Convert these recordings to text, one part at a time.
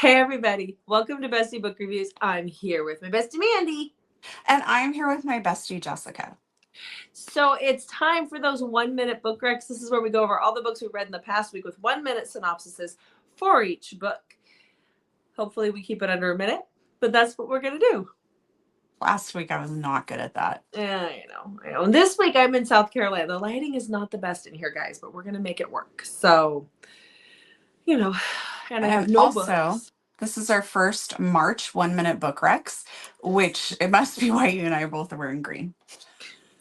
Hey everybody, welcome to Bestie Book Reviews. I'm here with my bestie Mandy. And I'm here with my bestie Jessica. So it's time for those 1-minute book recs. This is where we go over all the books we've read in the past week with 1-minute synopsises for each book. Hopefully we keep it under a minute, but that's what we're going to do. Last week I was not good at that. I know. And this week I'm in South Carolina. The lighting is not the best in here, guys, but we're going to make it work. So, and I have no books. This is our first March 1-minute book recs, which it must be why you and I are both wearing green.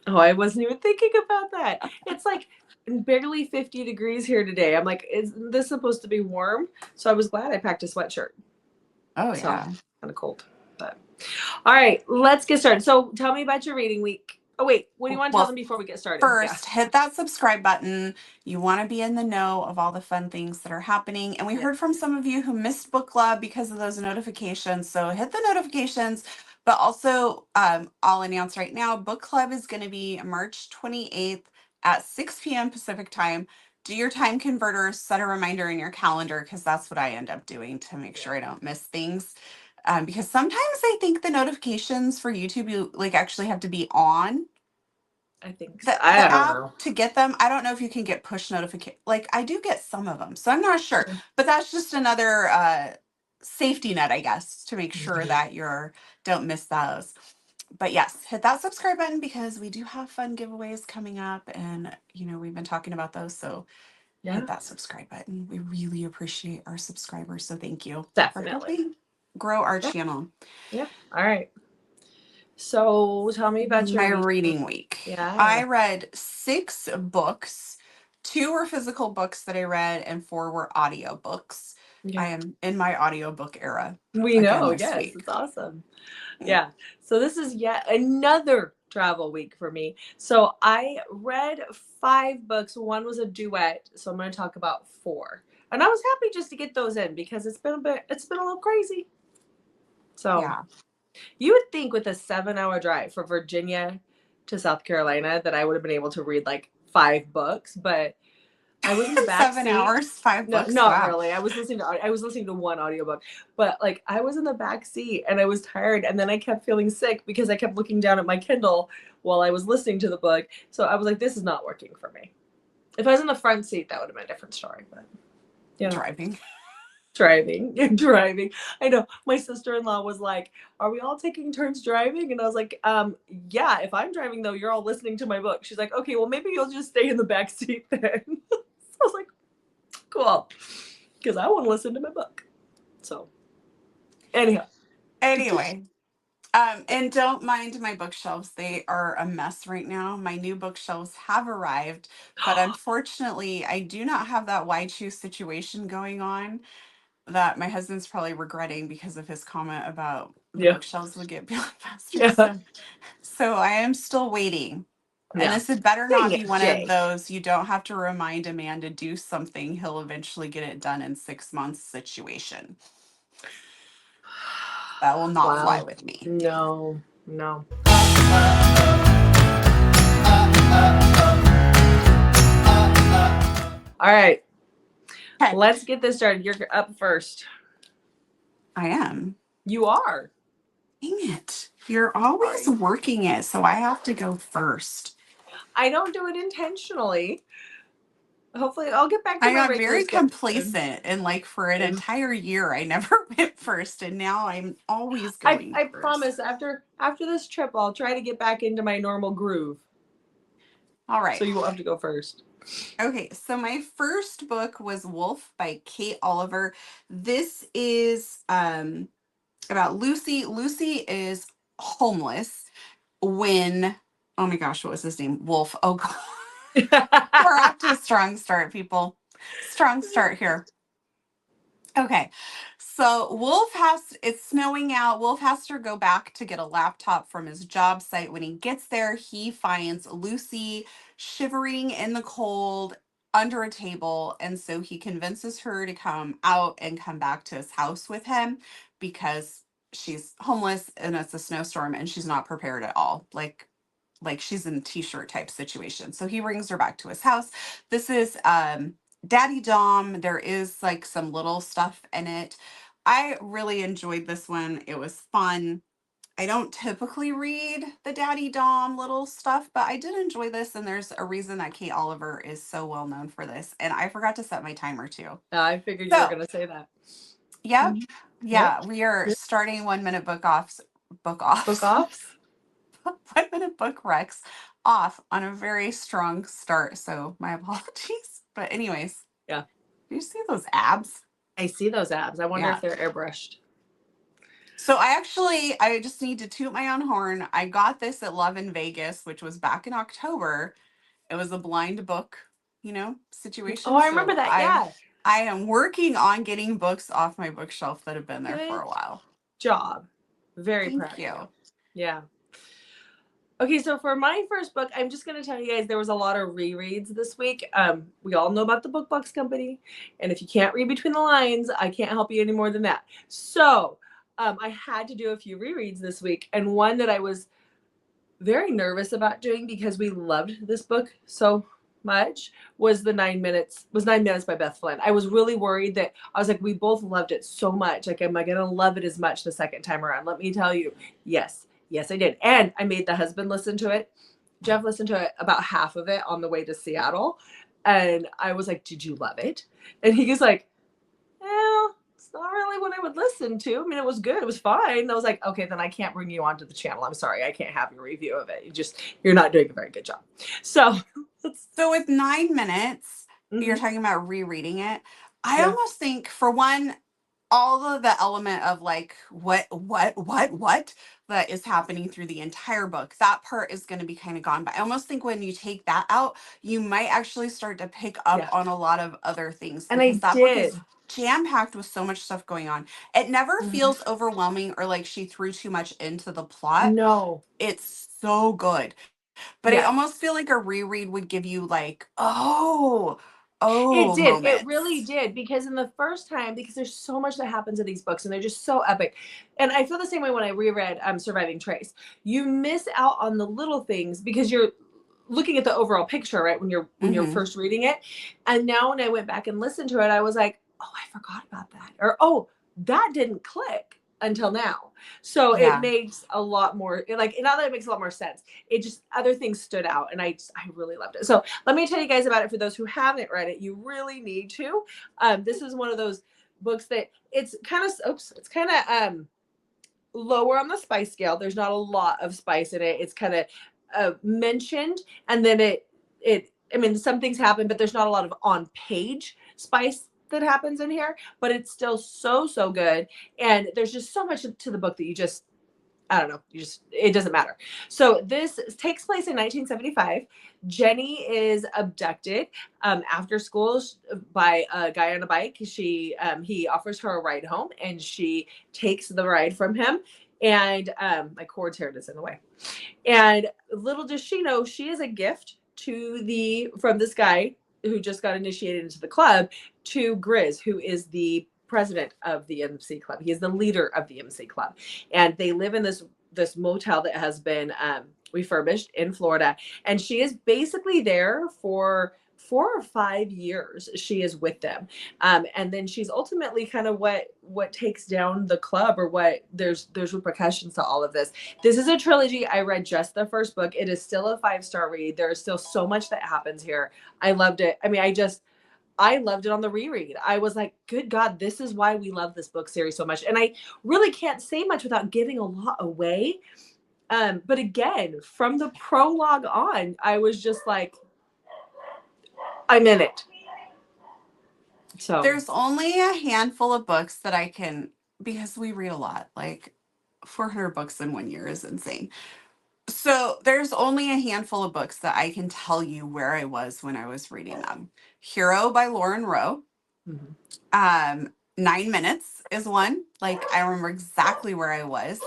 Oh, I wasn't even thinking about that. It's like barely 50 degrees here today. I'm like, is this supposed to be warm? So I was glad I packed a sweatshirt. Oh, yeah. Kind of cold. But all right, let's get started. So tell me about your reading week. Oh, wait. What do you want to tell them before we get started? First, hit that subscribe button. You want to be in the know of all the fun things that are happening. And we heard from some of you who missed book club because of those notifications. So hit the notifications. But also, I'll announce right now, book club is going to be March 28th at 6 p.m. Pacific time. Do your time converter, set a reminder in your calendar, because that's what I end up doing to make sure I don't miss things. Because sometimes I think the notifications for YouTube, you actually have to be on. I think so. I don't know. To get them. I don't know if you can get push notification. I do get some of them, so I'm not sure. But that's just another safety net, I guess, to make sure that don't miss those. But yes, hit that subscribe button because we do have fun giveaways coming up, and we've been talking about those. So hit that subscribe button. We really appreciate our subscribers, so thank you. Definitely. For helping grow our channel. Yeah. All right. So tell me about my reading week. Yeah. I read 6 books. 2 were physical books that I read, and 4 were audiobooks. I am in my audiobook era. We know, yes. It's awesome. Yeah. So this is yet another travel week for me. So I read 5 books. One was a duet. So I'm going to talk about 4. And I was happy just to get those in because it's been a little crazy. So yeah. You would think with a 7-hour drive from Virginia to South Carolina that I would have been able to read 5 books, but I was in the back 7 hours, 5 books. No, not really. I was listening to one audiobook, but I was in the back seat and I was tired, and then I kept feeling sick because I kept looking down at my Kindle while I was listening to the book. So I was like, this is not working for me. If I was in the front seat, that would have been a different story. But driving. I know. My sister-in-law was like, are we all taking turns driving? And I was like, yeah, if I'm driving though, you're all listening to my book. She's like, okay, well maybe you'll just stay in the back seat then. So I was like, cool. Because I want to listen to my book. So anyway. And don't mind my bookshelves. They are a mess right now. My new bookshelves have arrived, but unfortunately I do not have that why choose situation going on that my husband's probably regretting because of his comment about the bookshelves would get built faster. So I am still waiting. And this had better not be one of those, you don't have to remind a man to do something, he'll eventually get it done in 6 months situation. That will not fly with me. No. All right. Okay. Let's get this started. You're up first. I am. You are. Dang it. You're always working it, so I have to go first. I don't do it intentionally. Hopefully, I'll get back to my I'm very complacent, and for an entire year, I never went first, and now I'm always going I promise, after this trip, I'll try to get back into my normal groove. All right. So you will have to go first. Okay, so my first book was Wolf by Kate Oliver. This is about Lucy. Lucy is homeless when, oh my gosh, what was his name? Wolf. Oh, God. We're off to a strong start, people. Strong start here. Okay, so it's snowing out. Wolf has to go back to get a laptop from his job site. When he gets there, he finds Lucy shivering in the cold under a table. And so he convinces her to come out and come back to his house with him because she's homeless and it's a snowstorm and she's not prepared at all. Like she's in a t-shirt type situation. So he brings her back to his house. This is Daddy Dom. There is some little stuff in it. I really enjoyed this one. It was fun. I don't typically read the Daddy Dom little stuff, but I did enjoy this, and there's a reason that Kate Oliver is so well known for this. And I forgot to set my timer too. I figured you were So, going to say that. yep, Mhm. Yep. yeah, we are Yep. starting 1 minute book Book offs, offs. 1 minute book recs off on a very strong start. So my apologies. But anyways, Yeah. do you see those abs? I see those abs. I wonder Yeah. if they're airbrushed. So I just need to toot my own horn. I got this at Love in Vegas, which was back in October. It was a blind book, Oh, situation. I remember So that. Yeah. I am working on getting books off my bookshelf that have been there for Good a while. job. Very Thank proud of you. you. Yeah. Okay, so for my first book, I'm just going to tell you guys there was a lot of rereads this week. We all know about the Book Box Company, and if you can't read between the lines, I can't help you any more than that. So I had to do a few rereads this week, and one that I was very nervous about doing because we loved this book so much was 9 minutes by Beth Flynn. I was really worried that I was like, we both loved it so much. Like, am I gonna love it as much the second time around? Let me tell you, yes, I did. And I made the husband listen to it. Jeff listened to it about half of it on the way to Seattle. And I was like, did you love it? And he was like, well, it's not really what I would listen to. I mean, it was good. It was fine. I was like, okay, then I can't bring you onto the channel. I'm sorry. I can't have your review of it. You're not doing a very good job. So, So with 9 minutes, you're mhm, talking about rereading it. I yeah, almost think for one, all of the element of like what that is happening through the entire book, that part is going to be kind of gone. But I almost think when you take that out, you might actually start to pick up yeah. on a lot of other things And because I that book is did. jam packed with so much stuff going on. It never Mhm. feels overwhelming or like she threw too much into the plot. No. It's so good. But I Yeah. almost feel like a reread would give you like, It did. It really moments. did. Because in the first time, because there's so much that happens in these books and they're just so epic. And I feel the same way when I reread Surviving Trace. You miss out on the little things because you're looking at the overall picture, right? When you're Hmm. first reading it. And now when I went back and listened to it, I was like, oh, I forgot about that. Or oh, that didn't click until now. So it Yeah. makes a lot more like now that it makes a lot more sense. It just other things stood out and I really loved it. So let me tell you guys about it for those who haven't read it. You really need to. This is one of those books that it's kind of lower on the spice scale. There's not a lot of spice in it. It's kind of mentioned, and then it. I mean, some things happen, but there's not a lot of on page spice that happens in here. But it's still so good, and there's just so much to the book that you just I don't know. It doesn't matter. So this takes place in 1975. Jenny is abducted after school by a guy on a bike. He offers her a ride home, and she takes the ride from him. And my cord's here is in the way. And little does she know, she is a gift from this guy who just got initiated into the club to Grizz, who is the president of the MC club. He is the leader of the MC club, and they live in this motel that has been refurbished in Florida. And she is basically there for 4 or 5 years. She is with them, and then she's ultimately kind of what takes down the club, or what there's repercussions to all of this. This is a trilogy. I read just the first book. It is still a 5-star read. There is still so much that happens here. I loved it. I mean, I loved it on the reread. I was like, good God, this is why we love this book series so much. And I really can't say much without giving a lot away. But again, from the prologue on, I was just like, I'm in it. So, There's only a handful of books that I can, because we read a lot, like 400 books in 1 year is insane. So there's only a handful of books that I can tell you where I was when I was reading them. Hero by Lauren Rowe. mhm. 9 minutes is one. Like I remember exactly where I was.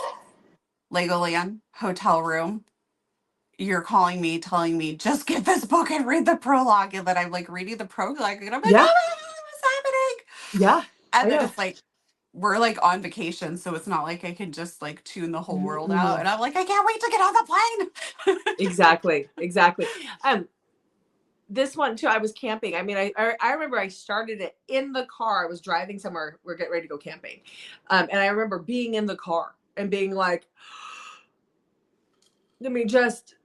Legoland, hotel room. You're calling me, telling me, just get this book and read the prologue. And then I'm like reading the prologue and I'm like, Yeah, oh my God, what's happening? yeah, I And then know. it's like, we're like on vacation. So it's not like I can just like tune the whole world out. Mm-mm. And I'm like, I can't wait to get on the plane. Exactly. Um, this one too, I was camping. I mean, I remember I started it in the car. I was driving somewhere. We're getting ready to go camping. And I remember being in the car and being like, I mean, just,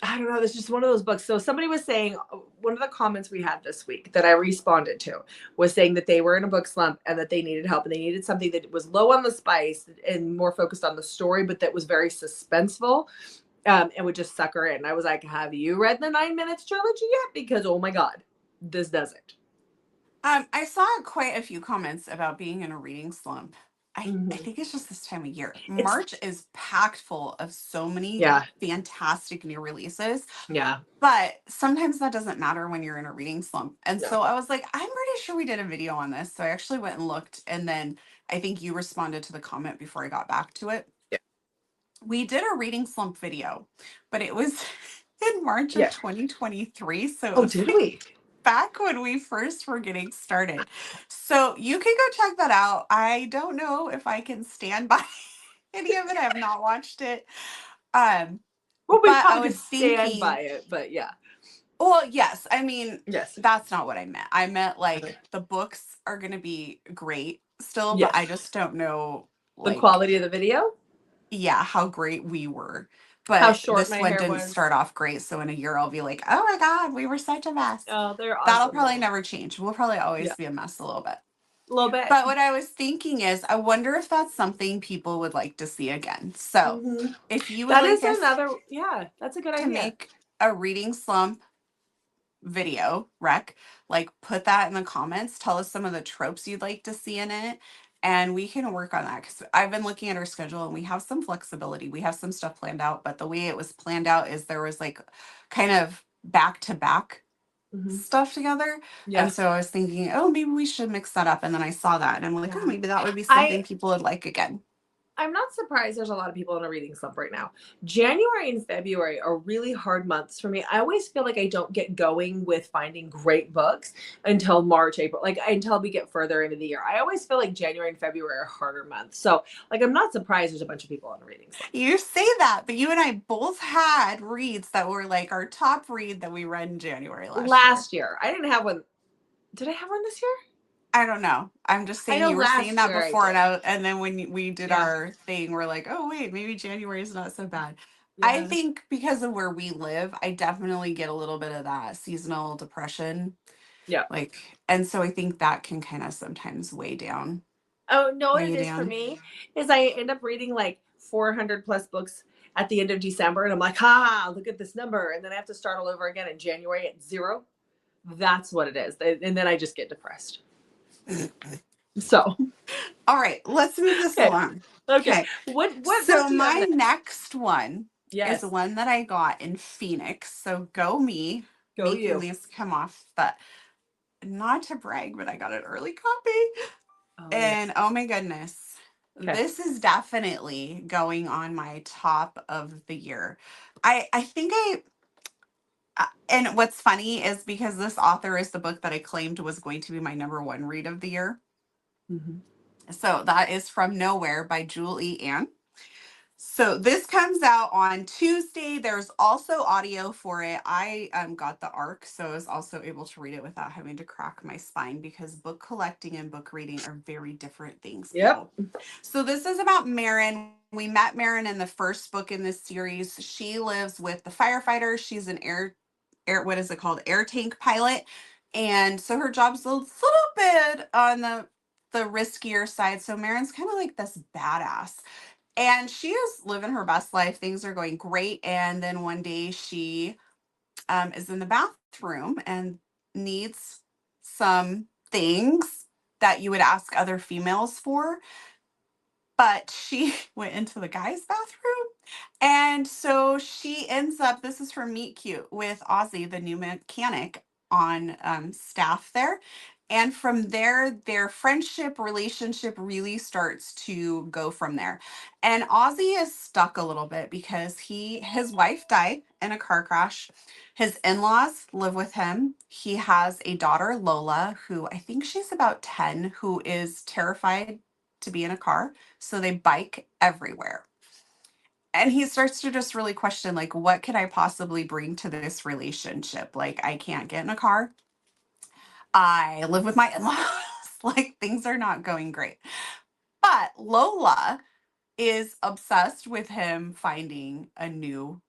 I don't know. This is just one of those books. So somebody was saying, one of the comments we had this week that I responded to was saying that they were in a book slump and that they needed help and they needed something that was low on the spice and more focused on the story, but that was very suspenseful. And would just suck her in. I was like, have you read the 9 Minutes trilogy yet? Because, oh my God, this doesn't. I saw quite a few comments about being in a reading slump. I Mm-hmm. think it's just this time of year. It's, March is packed full of so many yeah, fantastic new releases, yeah, but sometimes that doesn't matter when you're in a reading slump. And no, so I was like, I'm pretty sure we did a video on this. So I actually went and looked, and then I think you responded to the comment before I got back to it. yeah, We did a reading slump video, but it was in March of yeah. 2023. So it Oh, was did like we? back when we first were getting started. So you can go check that out. I don't know if I can stand by any of it. I have not watched it. Um, Well, we but I probably was could stand by thinking, it, but yeah, well, yes, I mean, yes, that's not what I meant. I meant okay. like the books are going to be great still, but I Yes. just don't know, The like, quality of the video, yeah, how great we were. how But short this my one hair didn't was. start off great. So in a year, I'll be like, oh my God, we were such a mess. Oh, they're That'll awesome probably though. never change. We'll probably Yeah, always be a mess a little bit. a little bit. But what I was thinking is, I wonder if that's something people would like to see again. So Mm-hmm. if you would That like is us another. Yeah, that's a good to idea. make a reading slump video rec, like put that in the comments, tell us some of the tropes you'd like to see in it, and we can work on that, because I've been looking at our schedule and we have some flexibility. We have some stuff planned out, but the way it was planned out is there was like kind of back to back Mm-hmm. stuff together. And Yes. so I was thinking, oh, maybe we should mix that up. And then I saw that and I'm like, oh, Yeah. maybe that would be something I people would like again. I'm not surprised there's a lot of people in a reading slump right now. January and February are really hard months for me. I always feel like I don't get going with finding great books until March, April, like until we get further into the year. I always feel like January and February are harder months. So, like, I'm not surprised there's a bunch of people in a reading slump. You say that, but you and I both had reads that were like our top read that we read in January last year. Last year, I didn't have one. Did I have one this year? I don't know. I'm just I saying know you were saying last that year I before, and did. and then when we did Yeah. our thing, we're like, oh wait, maybe January is not so bad. I Yeah. think because of where we live, I definitely get a little bit of that seasonal depression. Yeah. Like, and so I think that can kind of sometimes Oh, no, what weigh it you is for down. me is I end up reading like 400 plus books at the end of December, and I'm like, ha, look at this number. And then I have to start all over again in January at 0. That's what it is. And then I just get depressed. So, All right, let's move this okay. along. Okay. Okay. What book So do you have my next? next one is Yes. one that I got in Phoenix. So go me Go making you. these come off, but not to brag, but I got an early copy. Oh, yeah. And oh my goodness, Okay. this is definitely going on my top of the year. I think and what's funny is because this author is the book that I claimed was going to be my number one read of the year. Mm-hmm. So that is From Nowhere by Julie Ann. So this comes out on Tuesday. There's also audio for it. I got the ARC, so I was also able to read it without having to crack my spine, because book collecting and book reading are very different things, Yep. people. So this is about Marin. We met Marin in the first book in this series. She lives with the firefighters. She's an air what is it called? Air tank pilot. And so her job's a little bit on the riskier side. So Marin's kind of like this badass. And she is living her best life. Things are going great. And then one day she is in the bathroom and needs some things that you would ask other females for. But she went into the guy's bathroom. And so she ends up, this is her meet cute with Ozzy, the new mechanic on staff there. And from there, their friendship relationship really starts to go from there. And Ozzy is stuck a little bit because his wife died in a car crash. His in-laws live with him. He has a daughter, Lola, who I think she's about 10, who is terrified to be in a car. So they bike everywhere. And he starts to just really question, like, what can I possibly bring to this relationship? Like, I can't get in a car. I live with my in-laws. Like, things are not going great. But Lola is obsessed with him finding a new,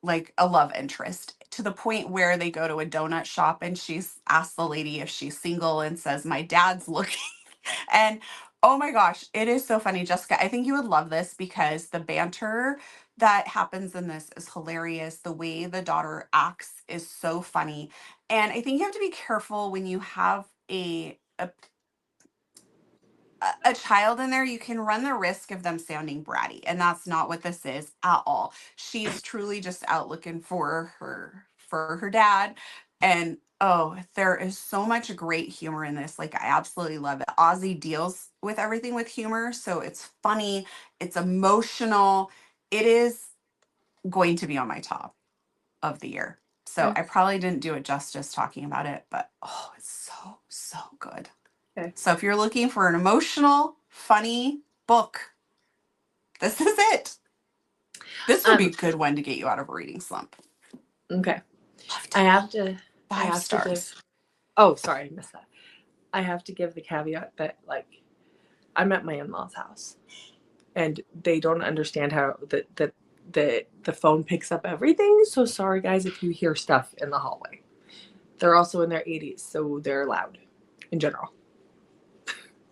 like, a love interest, to the point where they go to a donut shop and she's asked the lady if she's single and says, my dad's looking. And oh my gosh, it is so funny, Jessica. I think you would love this because the banter that happens in this is hilarious. The way the daughter acts is so funny. And I think you have to be careful when you have a child in there. You can run the risk of them sounding bratty, and that's not what this is at all. She is truly just out looking for her dad. And oh, there is so much great humor in this. Like, I absolutely love it. Ozzy deals with everything with humor, so it's funny, it's emotional. It is going to be on my top of the year. So Okay. I probably didn't do it justice talking about it, but oh, it's so good. Okay. So if you're looking for an emotional, funny book, this is it. This would be a good one to get you out of a reading slump. Okay. Loved I it. have to. I 5 have to stars. give. Oh, sorry, I missed that. I have to give the caveat that, like, I'm at my in-laws' house, and they don't understand how the phone picks up everything. So sorry, guys, if you hear stuff in the hallway. They're also in their 80s, so they're loud in general.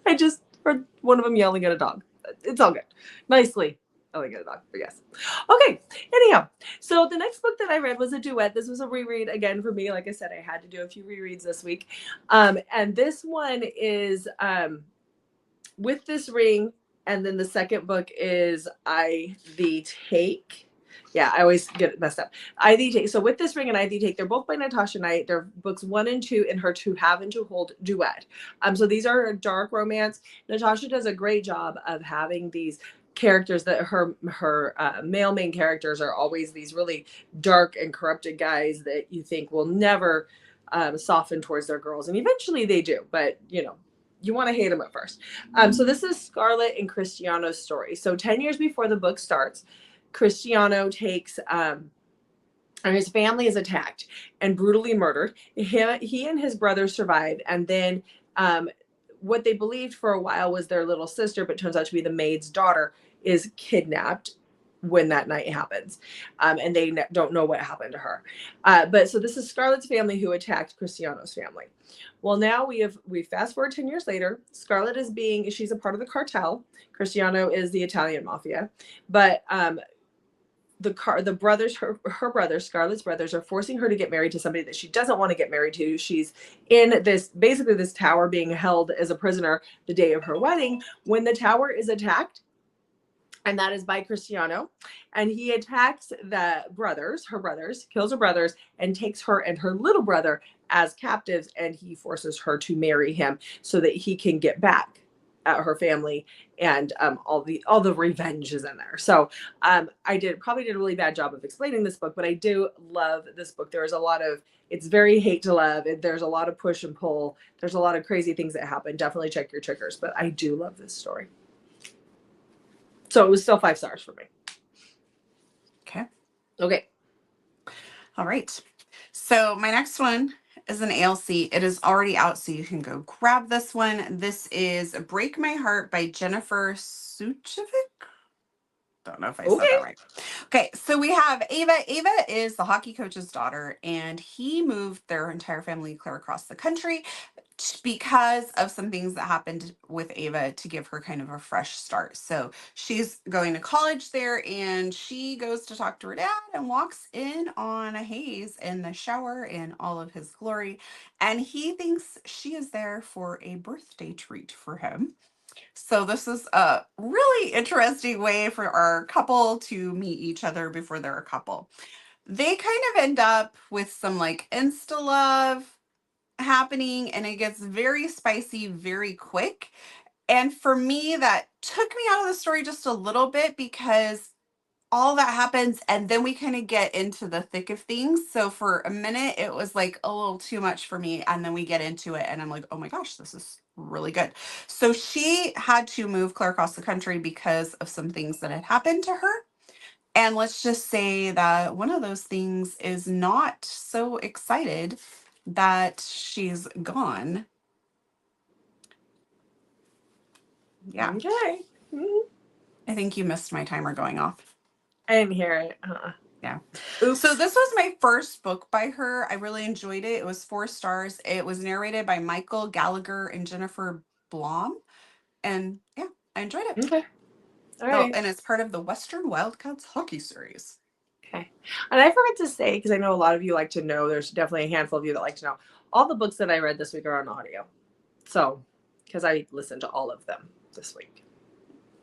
I just heard one of them yelling at a dog. It's all good. Nicely yelling at a dog, but yes. Okay, anyhow. So the next book that I read was a duet. This was a reread again for me. Like I said, I had to do a few rereads this week. And this one is With This Ring, and then the second book is I Thee Take. Yeah, I always get it messed up. I Thee Take. So With This Ring and I Thee Take, they're both by Natasha Knight. They're books 1 and 2 in her To Have and To Hold duet. So these are a dark romance. Natasha does a great job of having these characters that her male main characters are always these really dark and corrupted guys that you think will never soften towards their girls, and eventually they do, but you want to hate them at first. So this is Scarlett and Cristiano's story. So 10 years before the book starts, Cristiano takes and his family is attacked and brutally murdered. He and his brother survive, and then what they believed for a while was their little sister, but turns out to be the maid's daughter, is kidnapped when that night happens, and they don't know what happened to her. But so this is Scarlett's family who attacked Cristiano's family. Well, now we fast forward 10 years later. Scarlett she's a part of the cartel. Cristiano is the Italian mafia, but the brothers, her brothers, Scarlett's brothers, are forcing her to get married to somebody that she doesn't want to get married to. She's in this tower being held as a prisoner the day of her wedding, when the tower is attacked, and that is by Cristiano. And he attacks her brothers, kills her brothers, and takes her and her little brother as captives, and he forces her to marry him so that he can get back at her family, and all the revenge is in there. So I probably did a really bad job of explaining this book, but I do love this book. There is a lot of, it's very hate to love. There's a lot of push and pull. There's a lot of crazy things that happen. Definitely check your triggers, but I do love this story. So it was still 5 stars for me. Okay. All right. So my next one is an ALC. It is already out, so you can go grab this one. This is Break My Heart by Jennifer Sucevic. Don't know if I said that right. Okay, so we have Ava. Ava is the hockey coach's daughter, and he moved their entire family clear across the country because of some things that happened with Ava to give her kind of a fresh start. So she's going to college there, and she goes to talk to her dad and walks in on a Haze in the shower in all of his glory. And he thinks she is there for a birthday treat for him. So this is a really interesting way for our couple to meet each other before they're a couple. They kind of end up with some like insta love happening, and it gets very spicy very quick. And for me, that took me out of the story just a little bit, because all that happens and then we kind of get into the thick of things. So for a minute it was like a little too much for me, and then we get into it and I'm like, oh my gosh, this is really good. So she had to move clear across the country because of some things that had happened to her. And let's just say that one of those things is not so excited that she's gone. Yeah. Okay. Mhm. I think you missed my timer going off. I didn't hear it. Yeah. Oops. So this was my first book by her. I really enjoyed it. It was 4 stars. It was narrated by Michael Gallagher and Jennifer Blom. And yeah, I enjoyed it. Okay. All So, right. and it's part of the Western Wildcats hockey series. Okay. And I forgot to say, because I know a lot of you like to know, there's definitely a handful of you that like to know, all the books that I read this week are on audio. So, because I listened to all of them this week.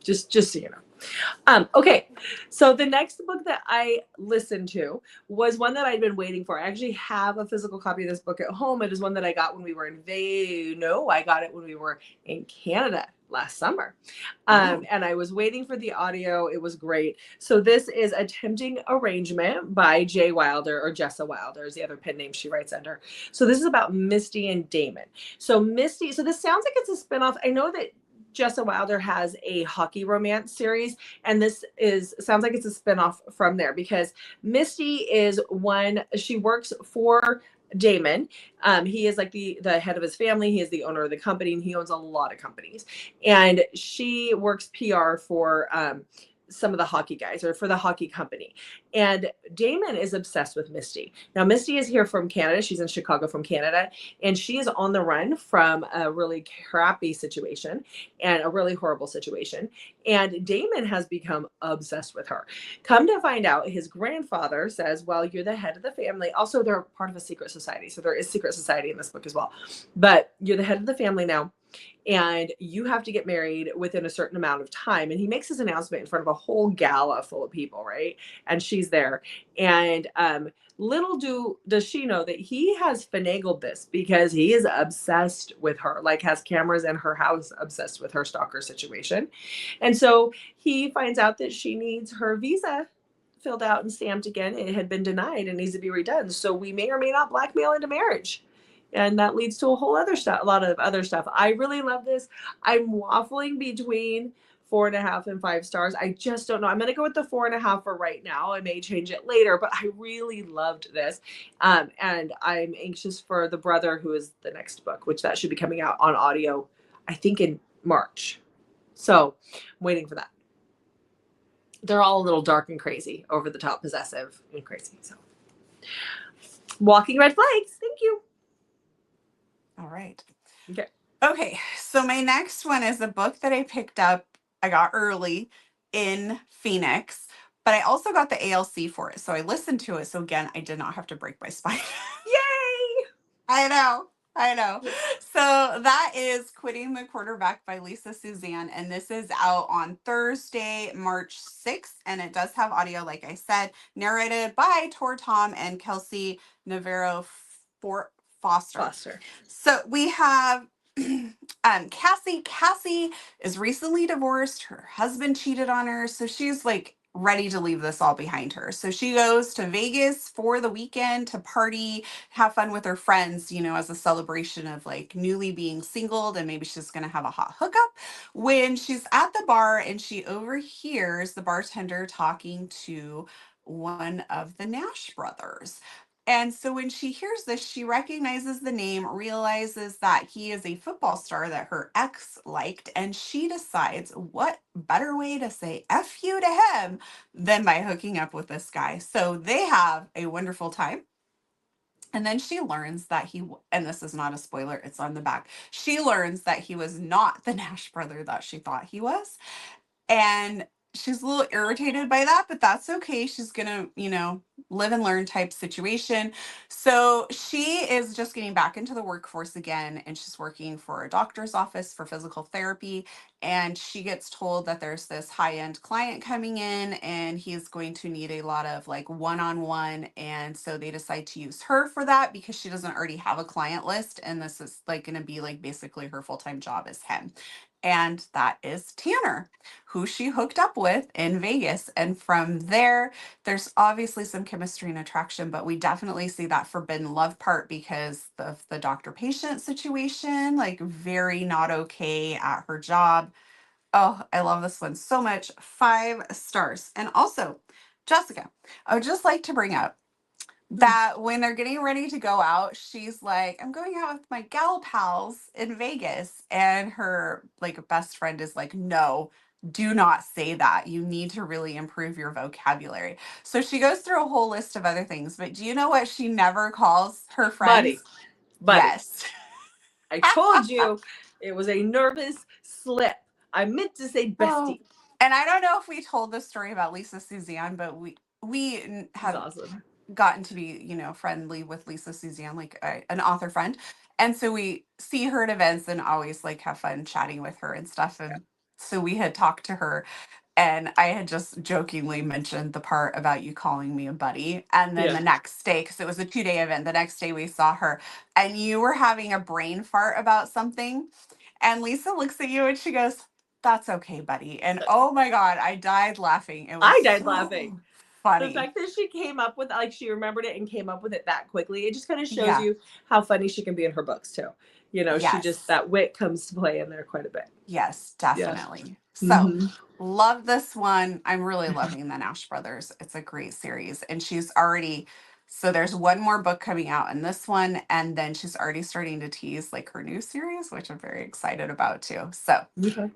Just so you know. Okay, so the next book that I listened to was one that I'd been waiting for. I actually have a physical copy of this book at home. It is one that I got when we were I got it when we were in Canada last summer. And I was waiting for the audio. It was great. So this is Attempting Arrangement by Jay Wilder, or Jessa Wilder is the other pen name she writes under. So this is about Misty and Damon. So this sounds like it's a spinoff. I know that Jessa Wilder has a hockey romance series, and this sounds like it's a spinoff from there, because Misty is she works for Damon. He is like the head of his family. He is the owner of the company, and he owns a lot of companies. And she works PR for some of the hockey guys, or for the hockey company. And Damon is obsessed with Misty. Now, Misty is here from Canada. She's in Chicago from Canada, and she is on the run from a really crappy situation and a really horrible situation. And Damon has become obsessed with her. Come to find out, his grandfather says, well, you're the head of the family. Also, they're part of a secret society. So there is secret society in this book as well. But you're the head of the family now, and you have to get married within a certain amount of time. And he makes his announcement in front of a whole gala full of people, right? And she's there. And little does she know that he has finagled this, because he is obsessed with her, like has cameras in her house, obsessed with her stalker situation. And so he finds out that she needs her visa filled out and stamped again. It had been denied and needs to be redone. So we may or may not blackmail into marriage. And that leads to a lot of other stuff. I really love this. I'm waffling between 4.5 and 5 stars. I just don't know. I'm going to go with the 4.5 for right now. I may change it later, but I really loved this. And I'm anxious for The Brother, who is the next book, which that should be coming out on audio, I think in March. So I'm waiting for that. They're all a little dark and crazy, over the top, possessive and crazy. So walking red flags. Thank you. All right. Okay. Okay, so my next one is a book that I picked up. I got early in Phoenix, but I also got the ALC for it. So I listened to it. So again, I did not have to break my spine. Yay! I know. So that is Quitting the Quarterback by Lisa Suzanne. And this is out on Thursday, March 6th. And it does have audio, like I said, narrated by Tor Tom and Kelsey Navarro Foster. So we have Cassie. Cassie is recently divorced. Her husband cheated on her. So she's like ready to leave this all behind her. So she goes to Vegas for the weekend to party, have fun with her friends, as a celebration of like newly being singled, and maybe she's going to have a hot hookup. When she's at the bar and she overhears the bartender talking to one of the Nash brothers. And so when she hears this, she recognizes the name, realizes that he is a football star that her ex liked, and she decides what better way to say F you to him than by hooking up with this guy. So they have a wonderful time. And then she learns that and this is not a spoiler, it's on the back. She learns that he was not the Nash brother that she thought he was. And she's a little irritated by that, but that's okay. She's gonna, live and learn type situation. So she is just getting back into the workforce again, and she's working for a doctor's office for physical therapy. And she gets told that there's this high-end client coming in, and he's going to need a lot of like one-on-one. And so they decide to use her for that because she doesn't already have a client list. And this is like going to be like basically her full-time job is him. And that is Tanner, who she hooked up with in Vegas. And from there, there's obviously some chemistry and attraction, but we definitely see that forbidden love part because of the doctor-patient situation, like very not okay at her job. Oh, I love this one so much. 5 stars. And also, Jessica, I would just like to bring up that when they're getting ready to go out, she's like, I'm going out with my gal pals in Vegas. And her like best friend is like, no, do not say that. You need to really improve your vocabulary. So she goes through a whole list of other things. But do you know what she never calls her Buddy. friends? Buddy. Yes. I told you it was a nervous slip. I meant to say Oh. bestie. And I don't know if we told this story about Lisa Suzanne, but we She's have awesome. gotten to be, friendly with Lisa Suzanne, like an author friend. And so we see her at events and always like have fun chatting with her and stuff. And so we had talked to her and I had just jokingly mentioned the part about you calling me a buddy. And then Yeah. the next day, because it was a 2-day event, the next day we saw her and you were having a brain fart about something. And Lisa looks at you and she goes, that's okay, buddy. And oh my God, I died laughing. It was I died laughing. so The funny. fact that she came up with, like, she remembered it and came up with it that quickly, it just kind of shows Yeah. you how funny she can be in her books too. She just, Yes. that wit comes to play in there quite a bit. Yes, Yeah. definitely. So, Mm-hmm. love this one. I'm really loving the Nash Brothers. It's a great series. And she's already, so there's one more book coming out in this one. And then she's already starting to tease like her new series, which I'm very excited about too. So, Okay.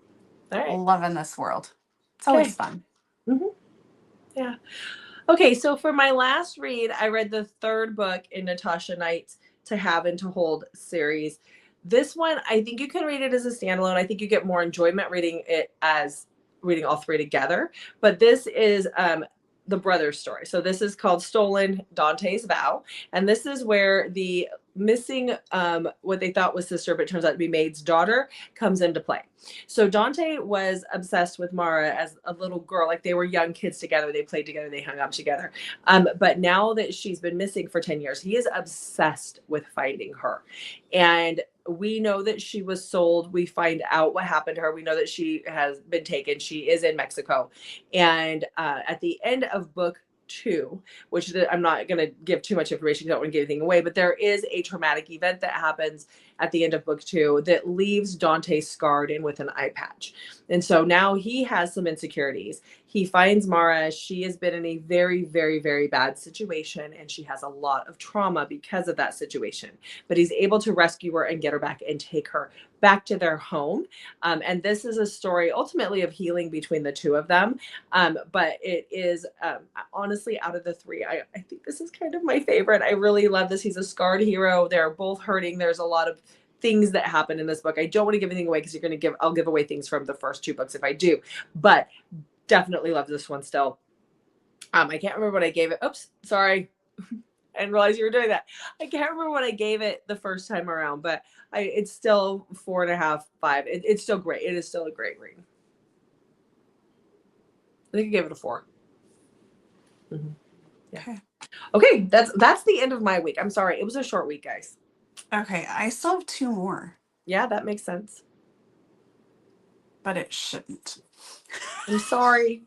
All right. loving this world. It's always Okay. fun. Mm-hmm. Yeah. Okay, so for my last read, I read the third book in Natasha Knight's To Have and to Hold series. This one, I think you can read it as a standalone. I think you get more enjoyment reading it as reading all three together. But this is the brother's story. So this is called Stolen Dante's Vow. And this is where the missing what they thought was sister, but turns out to be maid's daughter, comes into play. So Dante was obsessed with Mara as a little girl. Like, they were young kids together. They played together. They hung out together. But now that she's been missing for 10 years, he is obsessed with finding her. And we know that she was sold. We find out what happened to her. We know that she has been taken. She is in Mexico. And at the end of book 2, which I'm not going to give too much information because I don't want to give anything away, but there is a traumatic event that happens at the end of book 2 that leaves Dante scarred and with an eye patch. And so now he has some insecurities. He finds Mara. She has been in a very, very, very bad situation, and she has a lot of trauma because of that situation. But he's able to rescue her and get her back and take her back to their home. And this is a story ultimately of healing between the two of them. But it is honestly, out of the three, I think this is kind of my favorite. I really love this. He's a scarred hero. They're both hurting. There's a lot of things that happen in this book. I don't want to give anything away because I'll give away things from the first 2 books if I do, but definitely love this one still. I can't remember what I gave it. Oops, sorry. I didn't realize you were doing that. I can't remember what I gave it the first time around, but it's still 4.5, 5. It's still great. It is still a great read. I think I gave it a 4. Mm-hmm. Yeah. Okay, that's the end of my week. I'm sorry. It was a short week, guys. Okay, I still have 2 more. Yeah, that makes sense. But it shouldn't. I'm sorry.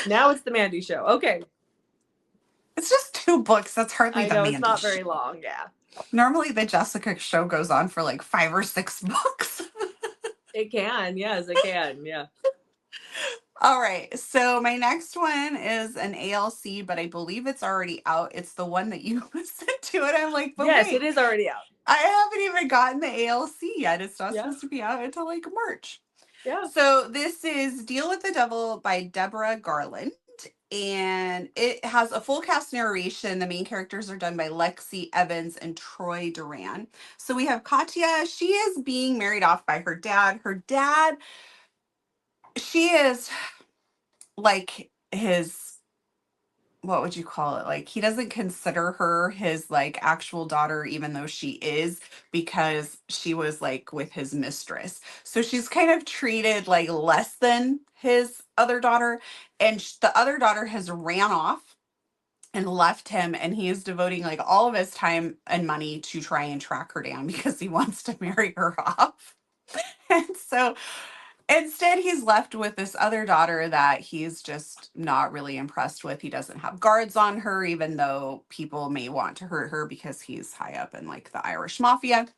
Now it's the Mandy show. Okay. It's just 2 books. That's hardly I the know Mandy it's not show. very long. Yeah. Normally the Jessica show goes on for like 5 or 6 books. It can. Yes, it can. Yeah. All right. So my next one is an ALC, but I believe it's already out. It's the one that you listened to. And I'm like, but yes, wait, it is already out. I haven't even gotten the ALC yet. It's not Yeah. supposed to be out until like March. Yeah. So this is Deal with the Devil by Deborah Garland. And it has a full cast narration. The main characters are done by Lexi Evans and Troy Duran. So we have Katya. She is being married off by her dad. Her dad, she is like his, what would you call it? Like, he doesn't consider her his like actual daughter, even though she is, because she was like with his mistress. So she's kind of treated like less than his other daughter. And the other daughter has ran off and left him, and he is devoting like all of his time and money to try and track her down because he wants to marry her off. And so instead, he's left with this other daughter that he's just not really impressed with. He doesn't have guards on her, even though people may want to hurt her because he's high up in like the Irish Mafia.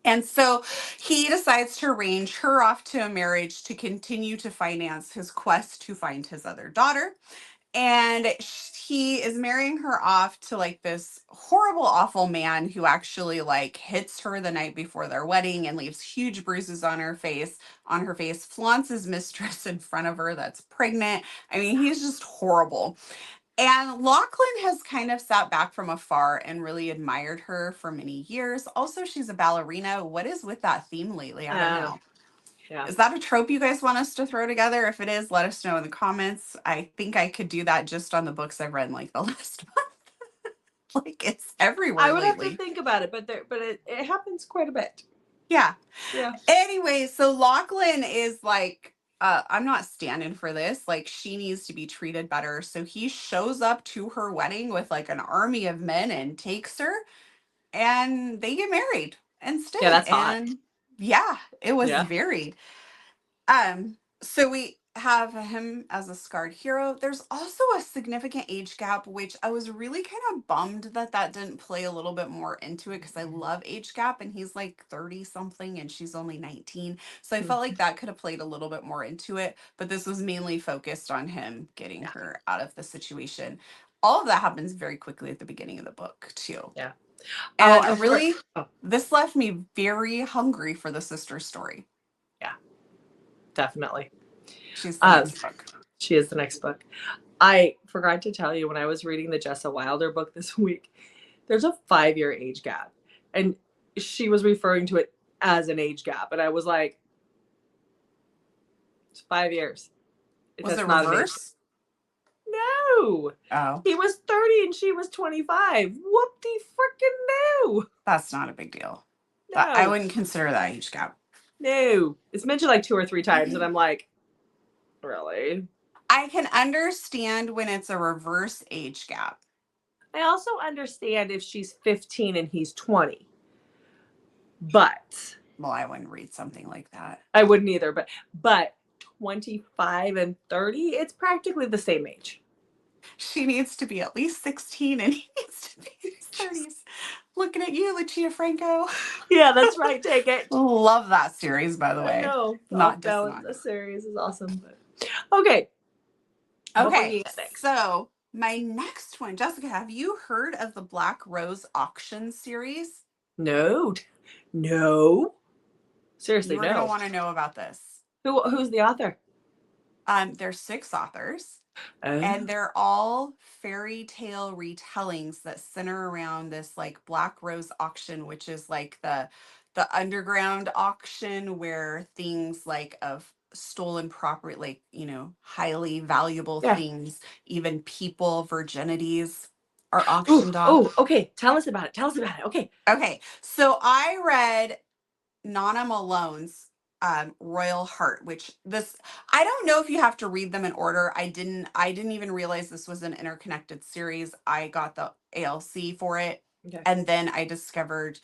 And so he decides to arrange her off to a marriage to continue to finance his quest to find his other daughter. And he is marrying her off to like this horrible, awful man who actually like hits her the night before their wedding and leaves huge bruises on her face, flaunts his mistress in front of her that's pregnant. I mean, he's just horrible. And Lachlan has kind of sat back from afar and really admired her for many years. Also, she's a ballerina. What is with that theme lately? I don't know. Yeah. Is that a trope you guys want us to throw together? If it is, let us know in the comments. I think I could do that just on the books I've read in like the last month. Like it's everywhere I would have to lately. think about it, but it happens quite a bit. Yeah. Yeah. Anyway, so Lachlan is like, I'm not standing for this. Like, she needs to be treated better. So he shows up to her wedding with like an army of men and takes her, and they get married and Yeah, stay. that's hot. And yeah, it was Yeah. very. So we have him as a scarred hero. There's also a significant age gap, which I was really kind of bummed that didn't play a little bit more into it because I love age gap and he's like 30 something and she's only 19. So I felt like that could have played a little bit more into it, but this was mainly focused on him getting Yeah. her out of the situation. All of that happens very quickly at the beginning of the book, too. Yeah. And really, this left me very hungry for the sister story. Yeah, definitely. She's the next book. She is the next book. I forgot to tell you when I was reading the Jessa Wilder book this week, there's a 5-year age gap. And she was referring to it as an age gap. And I was like, it's 5 years. Was it reverse? No. Oh. He was 30 and she was 25. Whoop-de-frickin' no. That's not a big deal. No. I wouldn't consider that age gap. No. It's mentioned like 2 or 3 times. And I'm like, really? I can understand when it's a reverse age gap. I also understand if she's 15 and he's 20. But. Well, I wouldn't read something like that. I wouldn't either. But 25 and 30, it's practically the same age. She needs to be at least 16 and he needs to be in his 30s. Looking at you, Lucia Franco. Yeah, that's right. Take it. Love that series, by the way. I know. Not balance. The series is awesome. But... Okay. Okay. So my next one, Jessica, have you heard of the Black Rose Auction series? No. Seriously, You're gonna want to know about this. Who's the author? There's 6 authors. And they're all fairy tale retellings that center around this like Black Rose auction, which is like the underground auction where things like of stolen property, like, you know, highly valuable things, even people, virginities are auctioned off. Oh, okay. Tell us about it. Okay. Okay. So I read Nana Malone's Royal Heart, which I don't know if you have to read them in order. I didn't even realize this was an interconnected series. I got the ALC for it. Okay. And then I discovered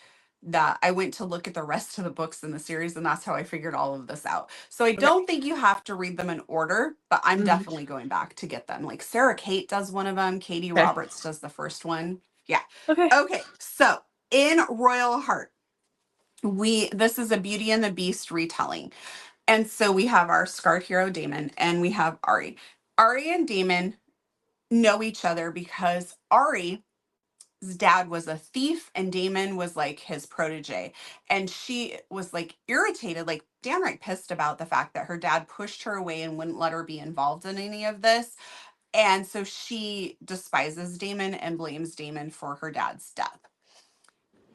that I went to look at the rest of the books in the series, and that's how I figured all of this out. So I don't think you have to read them in order, but I'm definitely going back to get them. Like Sarah Kate does one of them. Katie Roberts does the first one. Yeah. Okay. So in Royal Heart, this is a Beauty and the Beast retelling. And so we have our scarred hero Damon and we have Ari. Ari and Damon know each other because Ari's dad was a thief and Damon was like his protege. And she was like irritated, like downright pissed about the fact that her dad pushed her away and wouldn't let her be involved in any of this. And so she despises Damon and blames Damon for her dad's death.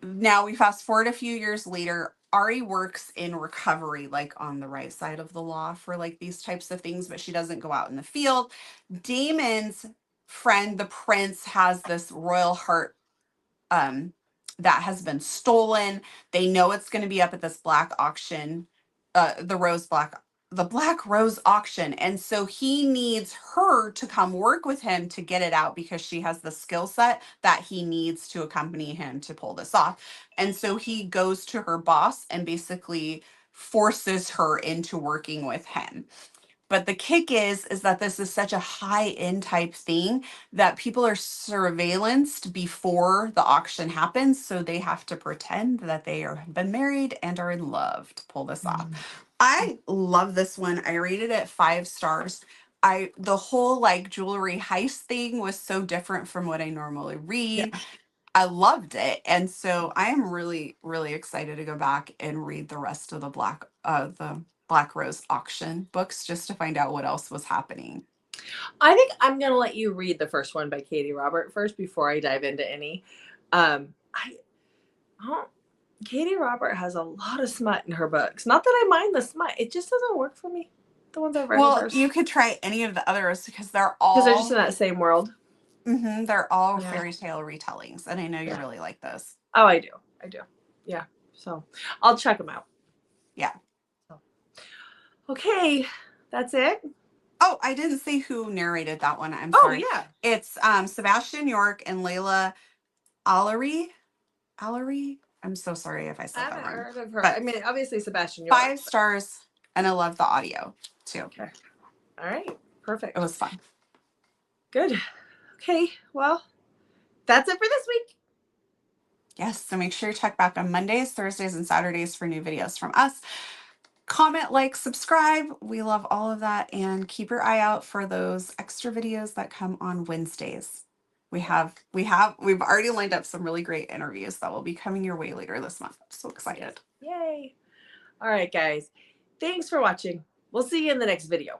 Now we fast forward a few years later. Ari works in recovery, like on the right side of the law for like these types of things, but she doesn't go out in the field. Damon's friend, the prince, has this royal heart that has been stolen. They know it's going to be up at this black auction, the Black Rose auction. And so he needs her to come work with him to get it out because she has the skill set that he needs to accompany him to pull this off. And so he goes to her boss and basically forces her into working with him. But the kick is that this is such a high-end type thing that people are surveillanced before the auction happens. So they have to pretend that they have been married and are in love to pull this off. I love this one. I rated it 5 stars. the whole like jewelry heist thing was so different from what I normally Yeah. read. I loved it. And so I am really, really excited to go back and read the rest of the Black Rose auction books just to find out what else was happening. I think I'm gonna let you read the first one by Katie Robert first before I dive into any. I don't. Katie Robert has a lot of smut in her books. Not that I mind the smut, it just doesn't work for me. The ones I've read of Well, hers, you could try any of the others because because they're just in that same world. they're all Yeah. fairy tale retellings, and I know you Yeah. really like those. Oh, I do. I do. Yeah. So I'll check them out. Yeah. So, okay, that's it. Oh, I didn't say who narrated that one. I'm Oh sorry. yeah. It's Sebastian York and Layla Allery. Allery? I'm so sorry if I I said that haven't wrong. heard of her. But I mean, obviously Sebastian York. 5 stars, and I love the audio too. Okay. All right. Perfect. It was fun. Good. Okay. Well, that's it for this week. Yes, so make sure you check back on Mondays, Thursdays, and Saturdays for new videos from us. Comment, like, subscribe. We love all of that. And keep your eye out for those extra videos that come on Wednesdays. We've already lined up some really great interviews that will be coming your way later this month. I'm so excited. Yay. All right, guys. Thanks for watching. We'll see you in the next video.